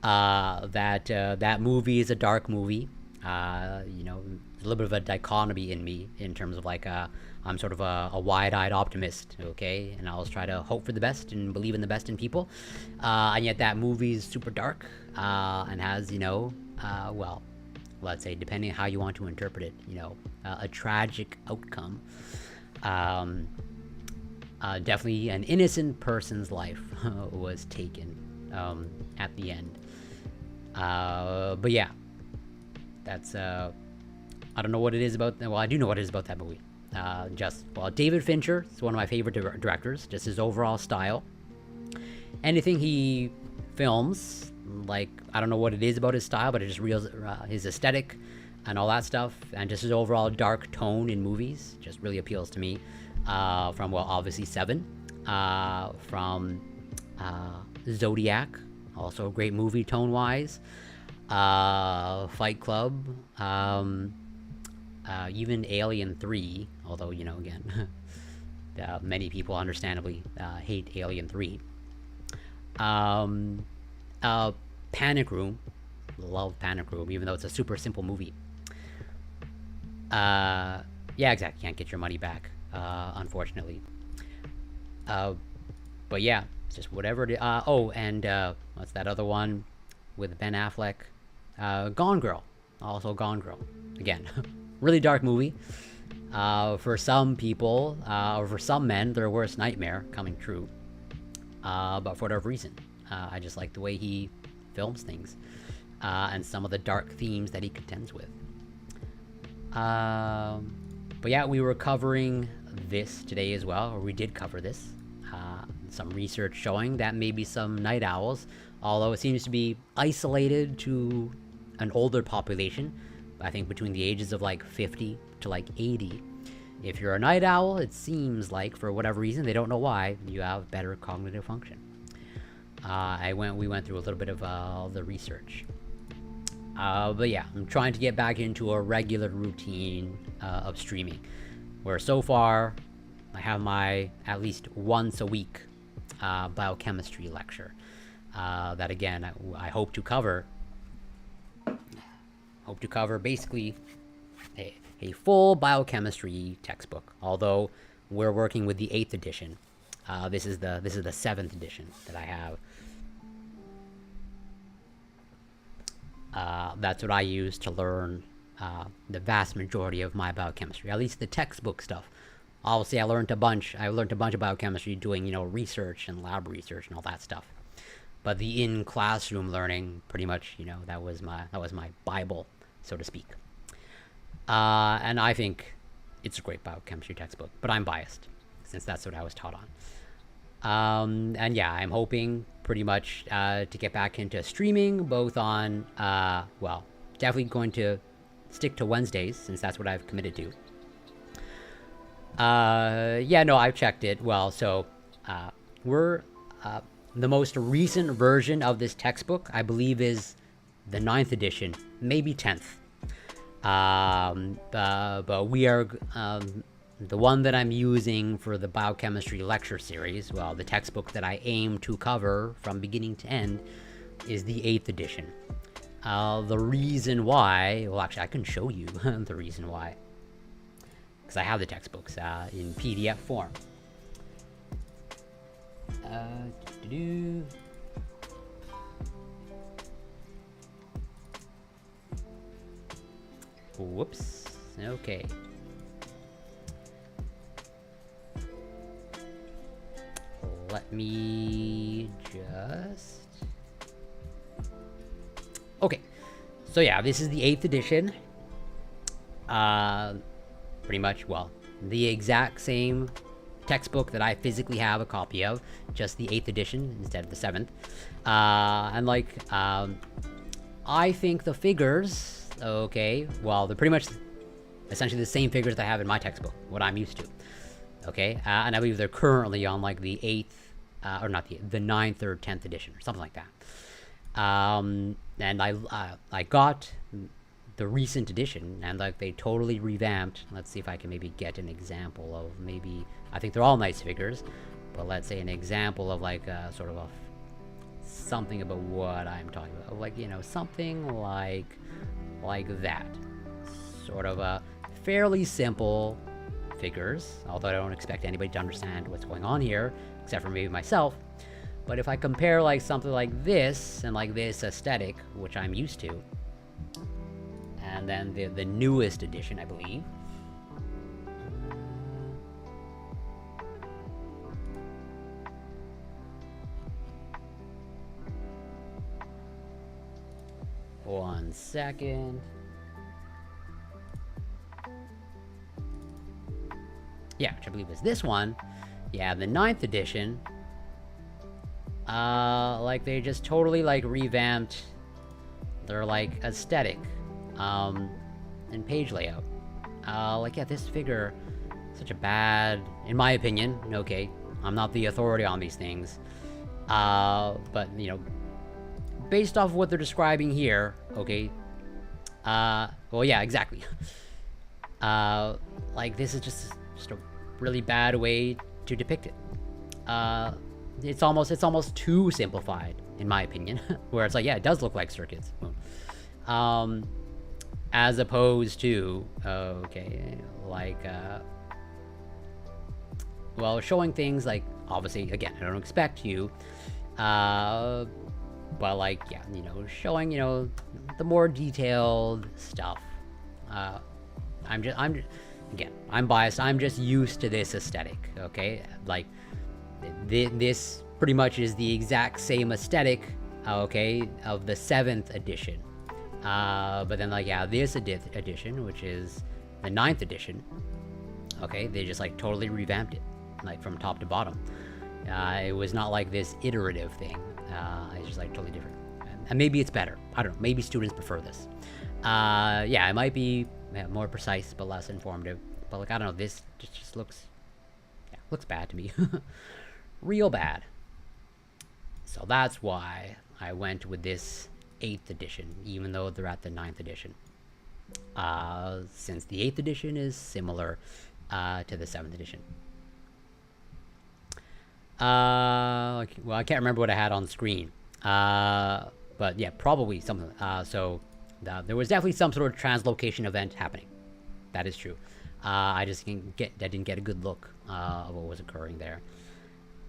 that movie is a dark movie. You know, a little bit of a dichotomy in me, in terms of, like, I'm sort of a wide-eyed optimist, okay? And I always try to hope for the best and believe in the best in people. And yet that movie is super dark, and has, you know, well, let's say, depending on how you want to interpret it, you know, a tragic outcome. Definitely an innocent person's life was taken at the end. But yeah, that's, I don't know what it is about, well, I do know what it is about that movie. Well, David Fincher is one of my favorite directors, just his overall style. Anything he films, like, I don't know what it is about his style, but it just reels his aesthetic and all that stuff, and just his overall dark tone in movies just really appeals to me. From, well, obviously Seven, from Zodiac, also a great movie tone-wise, Fight Club, even Alien 3, although, you know, again, many people understandably hate Alien 3. Panic Room, love Panic Room, even though it's a super simple movie. Yeah, exactly, can't get your money back, unfortunately. But yeah, it's just whatever it is. Oh, and what's that other one with Ben Affleck? Gone Girl, also Gone Girl. Again, really dark movie. For some people, or for some men, their worst nightmare coming true. But for whatever reason, I just like the way he films things, and some of the dark themes that he contends with. But yeah, we were covering this today as well, or we did cover this. Some research showing that maybe some night owls, although it seems to be isolated to an older population, I think between the ages of like 50 to like 80. If you're a night owl, it seems like, for whatever reason, they don't know why, you have better cognitive function. We went through a little bit of the research. But yeah, I'm trying to get back into a regular routine of streaming, where so far I have my at least once a week biochemistry lecture that, again, I hope to cover basically a full biochemistry textbook, although we're working with the 8th edition. This is the 7th edition that I have. That's what I use to learn the vast majority of my biochemistry, at least the textbook stuff. Obviously, I learned a bunch of biochemistry doing, you know, research and lab research and all that stuff. But the in-classroom learning, pretty much, you know, that was my Bible, so to speak. And I think it's a great biochemistry textbook, but I'm biased, since that's what I was taught on. And yeah, I'm hoping pretty much to get back into streaming, both on, well, definitely going to stick to Wednesdays, since that's what I've committed to. Yeah, no, I've checked it. Well, so we're the most recent version of this textbook, I believe, is the 9th edition, maybe 10th. But we are the one that I'm using for the biochemistry lecture series, well, the textbook that I aim to cover from beginning to end, is the 8th edition. The reason why, well, actually, I can show you the reason why, because I have the textbooks in PDF form. Do-do-do. Whoops. Okay. Let me just... Okay. So yeah, this is the 8th edition. Pretty much, well, the exact same textbook that I physically have a copy of, just the 8th edition instead of the 7th. And like, I think the figures, okay, well, they're pretty much essentially the same figures that I have in my textbook, what I'm used to. Okay, and I believe they're currently on like the 8th, or not the 9th or 10th edition, or something like that. And I got the recent edition, and like they totally revamped. Let's see if I can maybe get an example of maybe, I think they're all nice figures, but let's say an example of like sort of a something about what I'm talking about, like, you know, something like that, sort of a fairly simple figures, although I don't expect anybody to understand what's going on here except for maybe myself. But if I compare like something like this and like this aesthetic, which I'm used to, and then the newest edition, I believe. One second. Yeah, which I believe is this one. Yeah, the 9th edition. Like they just totally like revamped their like aesthetic. And page layout. Like, yeah, this figure, such a bad, in my opinion, okay, I'm not the authority on these things, but, you know, based off of what they're describing here, okay, well, yeah, exactly. Like, this is just a really bad way to depict it. It's almost too simplified, in my opinion, where it's like, yeah, it does look like circuits. As opposed to, okay, like, well, showing things like, obviously, again, I don't expect you, but like, yeah, you know, showing, you know, the more detailed stuff. Again, I'm biased, I'm just used to this aesthetic, okay? Like, this pretty much is the exact same aesthetic, okay, of the 7th edition. But then, like, yeah, this edition, which is the 9th edition, okay, they just, like, totally revamped it, like, from top to bottom. It was not like this iterative thing. It's just, like, totally different. And maybe it's better. I don't know. Maybe students prefer this. Yeah, it might be more precise, but less informative. But, like, I don't know. This just looks, yeah, looks bad to me. Real bad. So that's why I went with this 8th edition, even though they're at the 9th edition. Since the 8th edition is similar to the 7th edition. Well, I can't remember what I had on screen. But yeah, probably something. So there was definitely some sort of translocation event happening. That is true. I didn't get a good look of what was occurring there.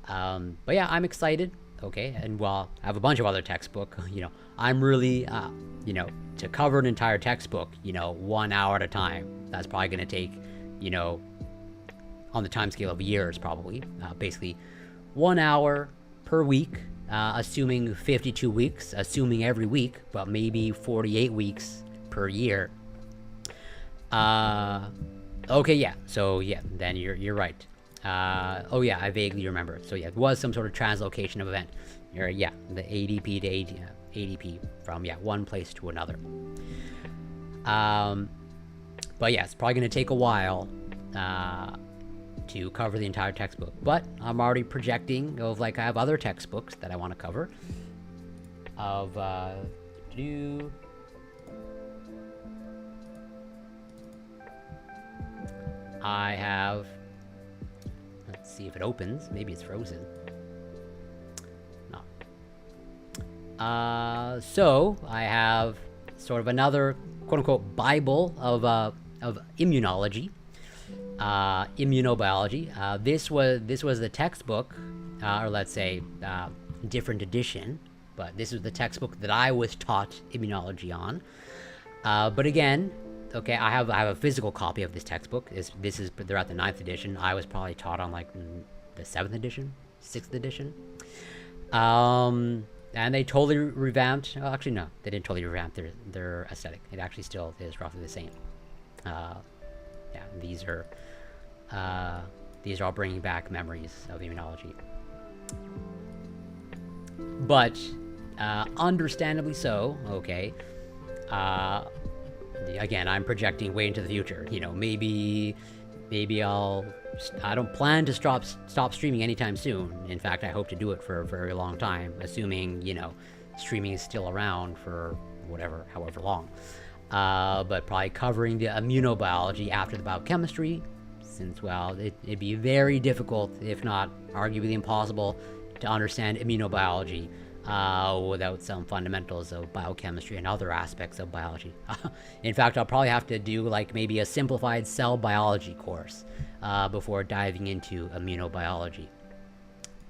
But yeah, I'm excited. Okay, and well, I have a bunch of other textbook. You know, I'm really, you know, to cover an entire textbook, you know, 1 hour at a time. That's probably going to take, you know, on the time scale of years, probably. Basically, 1 hour per week, assuming 52 weeks, assuming every week, but maybe 48 weeks per year. Okay, yeah. So yeah, then you're right. Oh yeah, I vaguely remember. So yeah, it was some sort of translocation of event. Yeah, the ADP to ADP from, yeah, one place to another. But yeah, it's probably going to take a while to cover the entire textbook. But I'm already projecting of, like, I have other textbooks that I want to cover. Of, I have... Let's see if it opens. Maybe it's frozen. No. So I have sort of another quote-unquote Bible of immunology, immunobiology. This was the textbook or let's say different edition, but this is the textbook that I was taught immunology on. But again, okay, I have a physical copy of this textbook. They're at the 9th edition. I was probably taught on like the 7th edition, 6th edition. And they totally revamped. Actually, no, they didn't totally revamp their aesthetic. It actually still is roughly the same. Yeah, these are all bringing back memories of immunology. But understandably so. Okay. Again, I'm projecting way into the future. You know, maybe I don't plan to stop streaming anytime soon. In fact, I hope to do it for a very long time, assuming, you know, streaming is still around for however long. But probably covering the immunobiology after the biochemistry, since, well, it'd be very difficult, if not arguably impossible, to understand immunobiology without some fundamentals of biochemistry and other aspects of biology. In fact, I'll probably have to do like maybe a simplified cell biology course before diving into immunobiology.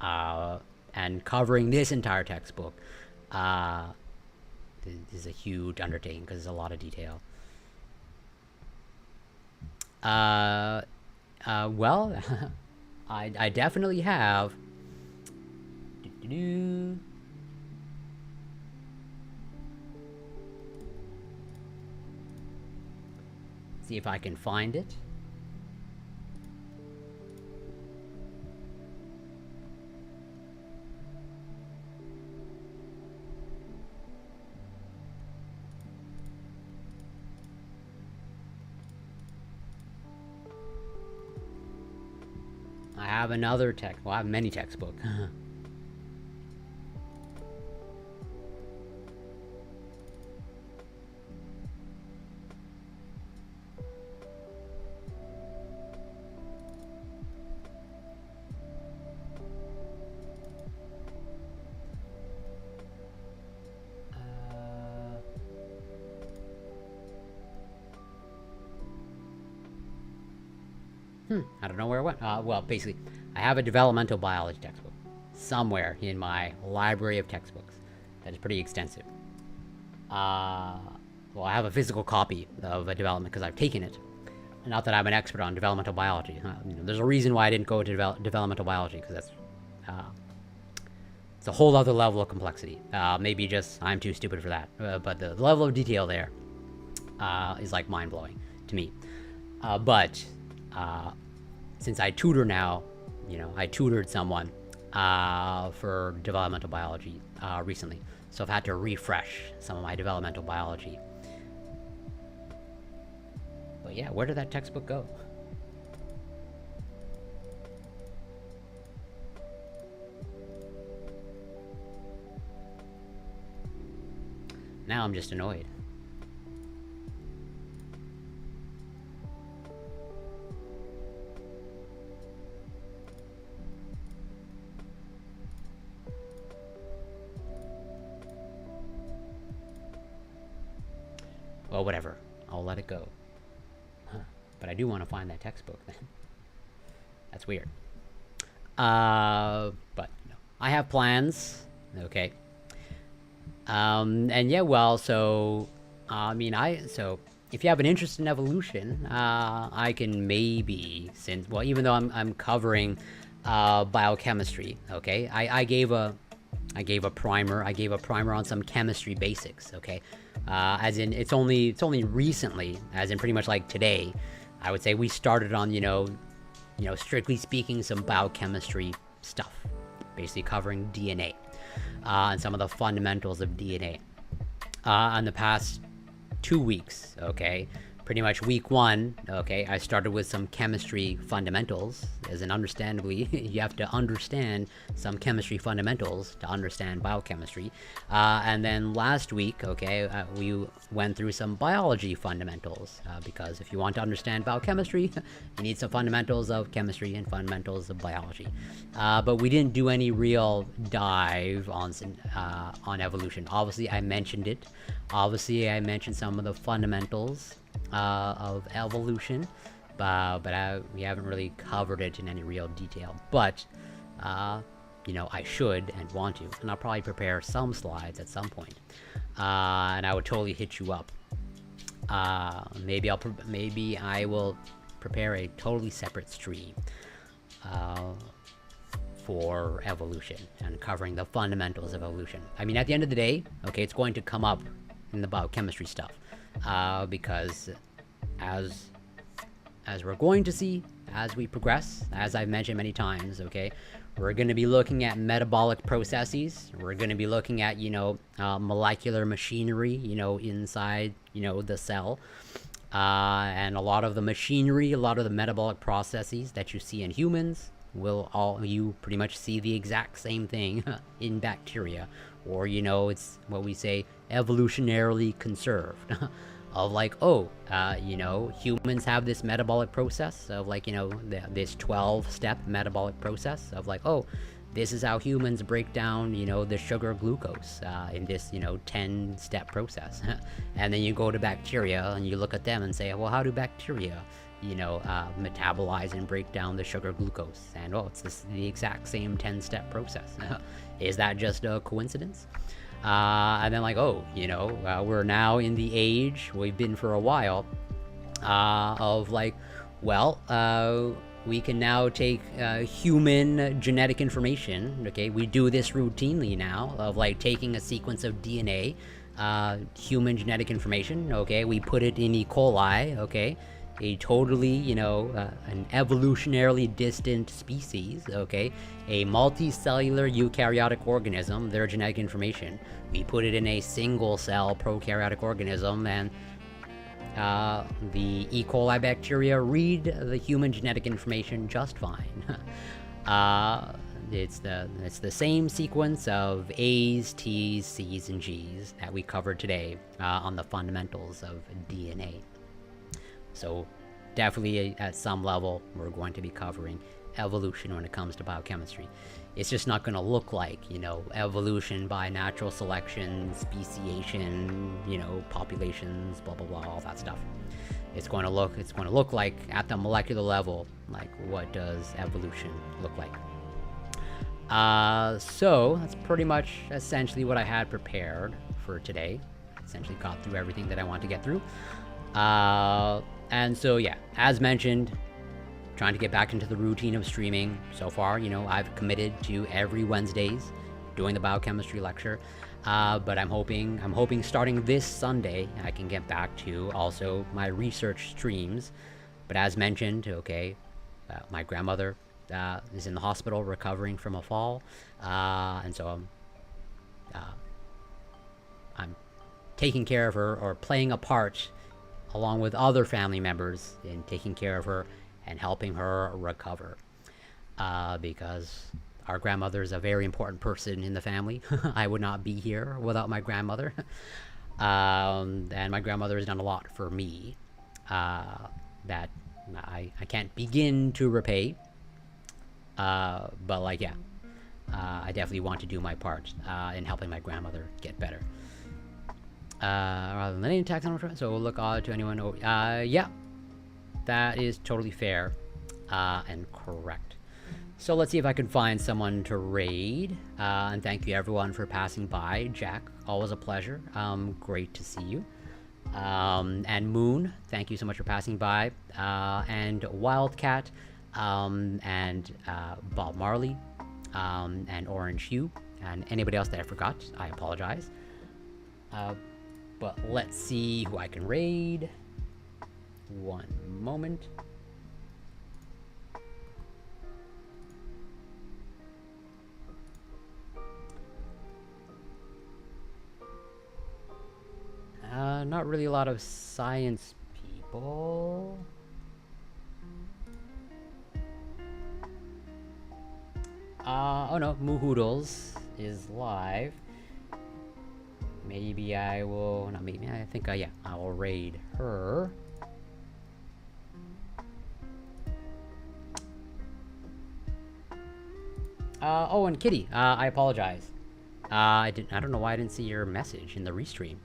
And covering this entire textbook is a huge undertaking because there's a lot of detail. Well, I definitely have. See if I can find it. I have another well, I have many textbooks. I don't know where it went. Well, basically, I have a developmental biology textbook somewhere in my library of textbooks that is pretty extensive. Well, I have a physical copy of a development because I've taken it. Not that I'm an expert on developmental biology. You know, there's a reason why I didn't go to developmental biology, because that's it's a whole other level of complexity. Maybe just I'm too stupid for that. But the level of detail there is like mind-blowing to me. But since I tutor now, you know, I tutored someone for developmental biology recently. So I've had to refresh some of my developmental biology. But yeah, where did that textbook go? Now I'm just annoyed. Well, whatever. I'll let it go. Huh. But I do want to find that textbook then. That's weird. But no. I have plans. Okay. And yeah, well, so I mean, so if you have an interest in evolution, I can maybe, since, well, even though I'm covering biochemistry, okay, I gave a primer on some chemistry basics, okay, as in it's only recently, as in pretty much like today, I would say we started on, you know, strictly speaking, some biochemistry stuff, basically covering DNA. And some of the fundamentals of DNA. In the past 2 weeks, okay, pretty much week 1, okay, I started with some chemistry fundamentals, as in understandably, you have to understand some chemistry fundamentals to understand biochemistry. And then last week, okay, we went through some biology fundamentals, because if you want to understand biochemistry, you need some fundamentals of chemistry and fundamentals of biology. But we didn't do any real dive on evolution. Obviously, I mentioned it. Obviously, I mentioned some of the fundamentals of evolution, but we haven't really covered it in any real detail. But you know, I should and want to. And I'll probably prepare some slides at some point. And I would totally hit you up. Maybe I will prepare a totally separate stream for evolution and covering the fundamentals of evolution. I mean, at the end of the day, okay, it's going to come up in the biochemistry stuff, because as we're going to see as we progress, as I've mentioned many times, okay, we're going to be looking at metabolic processes. We're going to be looking at, you know, molecular machinery, you know, inside, you know, the cell. And a lot of the machinery, a lot of the metabolic processes that you see in humans, you pretty much see the exact same thing in bacteria. Or, you know, it's what we say evolutionarily conserved. Of like, oh, you know, humans have this metabolic process of like, you know, this 12-step metabolic process of like, oh, this is how humans break down, you know, the sugar glucose in this, you know, 10-step process. And then you go to bacteria and you look at them and say, well, how do bacteria, you know, metabolize and break down the sugar glucose? And oh, it's the exact same 10-step process. Is that just a coincidence? And then like, oh, you know, we're now in the age, we've been for a while, of like, well, we can now take human genetic information, okay? We do this routinely now, of like taking a sequence of DNA, human genetic information, okay? We put it in E. coli, okay? A totally, you know, an evolutionarily distant species, okay? A multicellular eukaryotic organism, their genetic information. We put it in a single-cell prokaryotic organism, and the E. coli bacteria read the human genetic information just fine. It's the same sequence of A's, T's, C's, and G's that we covered today on the fundamentals of DNA. So definitely at some level, we're going to be covering evolution when it comes to biochemistry. It's just not going to look like, you know, evolution by natural selection, speciation, you know, populations, blah, blah, blah, all that stuff. It's going to look like at the molecular level, like what does evolution look like? So that's pretty much essentially what I had prepared for today. Essentially got through everything that I want to get through. And so, yeah, as mentioned, trying to get back into the routine of streaming. So far, you know, I've committed to every Wednesdays doing the biochemistry lecture. But I'm hoping starting this Sunday, I can get back to also my research streams. But as mentioned, okay, my grandmother is in the hospital recovering from a fall. And so I'm taking care of her, or playing a part along with other family members in taking care of her and helping her recover. Because our grandmother is a very important person in the family. I would not be here without my grandmother. And my grandmother has done a lot for me that I can't begin to repay. But like, yeah, I definitely want to do my part in helping my grandmother get better. Rather than any tax on return, so look odd to anyone. Yeah, that is totally fair and correct. So let's see if I can find someone to raid. And thank you everyone for passing by. Jack, always a pleasure. Great to see you. And Moon, thank you so much for passing by. And Wildcat, and Bob Marley, and Orange Hue, and anybody else that I forgot, I apologize. But let's see who I can raid. One moment. Not really a lot of science people. Oh no, Moohoodles is live. Maybe I will, not maybe, I think, yeah, I will raid her. Oh, and Kitty, I apologize. I don't know why I didn't see your message in the restream.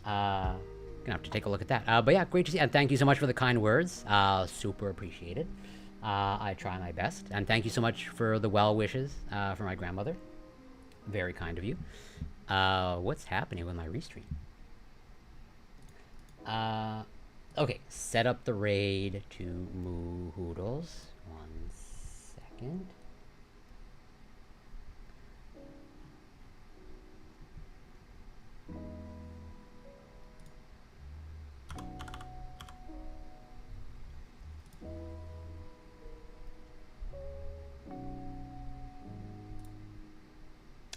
Gonna have to take a look at that. But yeah, great to see you, and thank you so much for the kind words. Super appreciated. I try my best. And thank you so much for the well wishes for my grandmother. Very kind of you. What's happening with my restream? Okay, set up the raid to Moo Hoodles. 1 second.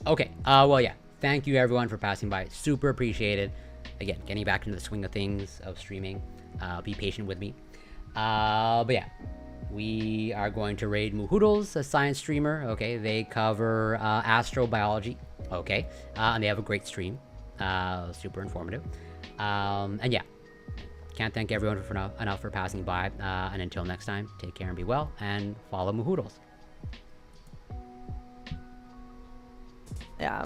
Okay, well, yeah. Thank you everyone for passing by. Super appreciated. Again, getting back into the swing of things of streaming. Be patient with me. But yeah, we are going to raid Moohoodles, a science streamer. Okay, they cover astrobiology. Okay, and they have a great stream. Super informative. And yeah, can't thank everyone enough for passing by. And until next time, take care and be well, and follow Moohoodles. Yeah.